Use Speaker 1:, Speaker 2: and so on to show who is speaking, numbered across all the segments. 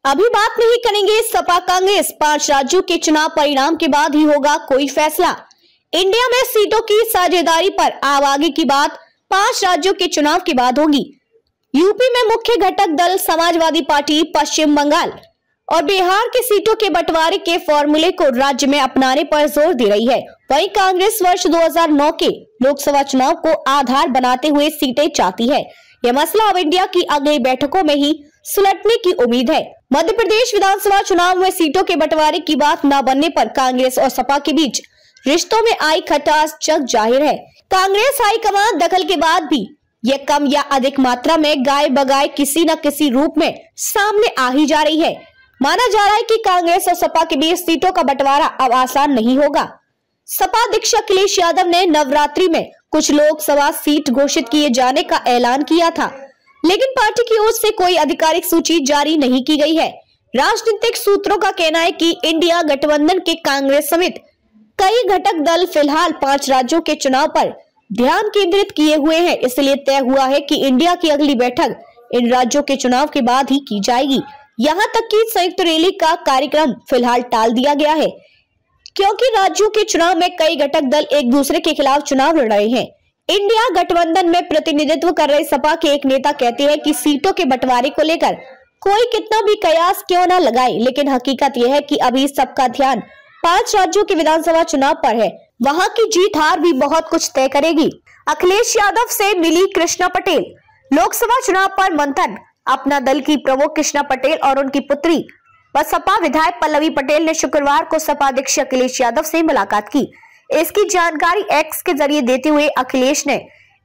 Speaker 1: अभी बात नहीं करेंगे सपा कांग्रेस 5 राज्यों के चुनाव परिणाम के बाद ही होगा कोई फैसला। इंडिया में सीटों की साझेदारी पर अब आगे की बात 5 राज्यों के चुनाव के बाद होगी। यूपी में मुख्य घटक दल समाजवादी पार्टी पश्चिम बंगाल और बिहार के सीटों के बंटवारे के फॉर्मूले को राज्य में अपनाने पर जोर दे रही है। वहीं कांग्रेस वर्ष 2009 के लोकसभा चुनाव को आधार बनाते हुए सीटें चाहती है। यह मसला अब इंडिया की अगली बैठकों में ही सुलझने की उम्मीद है। मध्य प्रदेश विधानसभा चुनाव में सीटों के बंटवारे की बात न बनने पर कांग्रेस और सपा के बीच रिश्तों में आई खटास जग जाहिर है। कांग्रेस हाईकमान दखल के बाद भी यह कम या अधिक मात्रा में गाय बगाए किसी न किसी रूप में सामने आ ही जा रही है। माना जा रहा है कि कांग्रेस और सपा के बीच सीटों का बंटवारा अब आसान नहीं होगा। सपा अध्यक्ष अखिलेश यादव ने नवरात्रि में कुछ लोकसभा सीट घोषित किए जाने का ऐलान किया था, लेकिन पार्टी की ओर से कोई आधिकारिक सूची जारी नहीं की गई है। राजनीतिक सूत्रों का कहना है कि इंडिया गठबंधन के कांग्रेस समेत कई घटक दल फिलहाल 5 राज्यों के चुनाव पर ध्यान केंद्रित किए हुए हैं। इसलिए तय हुआ है कि इंडिया की अगली बैठक इन राज्यों के चुनाव के बाद ही की जाएगी। यहाँ तक कि संयुक्त रैली का कार्यक्रम फिलहाल टाल दिया गया है, क्योंकि राज्यों के चुनाव में कई घटक दल एक दूसरे के खिलाफ चुनाव लड़ रहे हैं। इंडिया गठबंधन में प्रतिनिधित्व कर रहे सपा के एक नेता कहते हैं कि सीटों के बंटवारे को लेकर कोई कितना भी कयास क्यों न लगाए, लेकिन हकीकत यह है कि अभी सबका ध्यान 5 राज्यों के विधानसभा चुनाव पर है। वहां की जीत हार भी बहुत कुछ तय करेगी। अखिलेश यादव से मिली कृष्णा पटेल। लोकसभा चुनाव पर मंथन। अपना दल की प्रमुख कृष्णा पटेल और उनकी पुत्री व सपा विधायक पल्लवी पटेल ने शुक्रवार को सपा अध्यक्ष अखिलेश यादव से मुलाकात की। इसकी जानकारी एक्स के जरिए देते हुए अखिलेश ने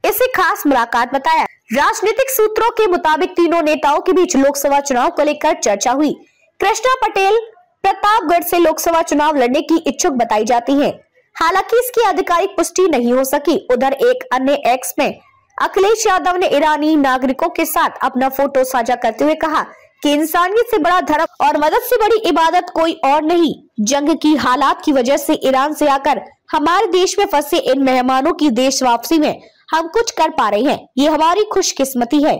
Speaker 1: इसे खास मुलाकात बताया। राजनीतिक सूत्रों के मुताबिक तीनों नेताओं के बीच लोकसभा चुनाव को लेकर चर्चा हुई। कृष्णा पटेल प्रतापगढ़ से लोकसभा चुनाव लड़ने की इच्छुक बताई जाती है, हालांकि इसकी आधिकारिक पुष्टि नहीं हो सकी। उधर एक अन्य एक्स में अखिलेश यादव ने ईरानी नागरिकों के साथ अपना फोटो साझा करते हुए कहा कि इंसानियत से बड़ा धर्म और मदद से बड़ी इबादत कोई और नहीं। जंग की हालात की वजह से ईरान से आकर हमारे देश में फंसे इन मेहमानों की देश वापसी में हम कुछ कर पा रहे हैं। ये हमारी खुशकिस्मती है।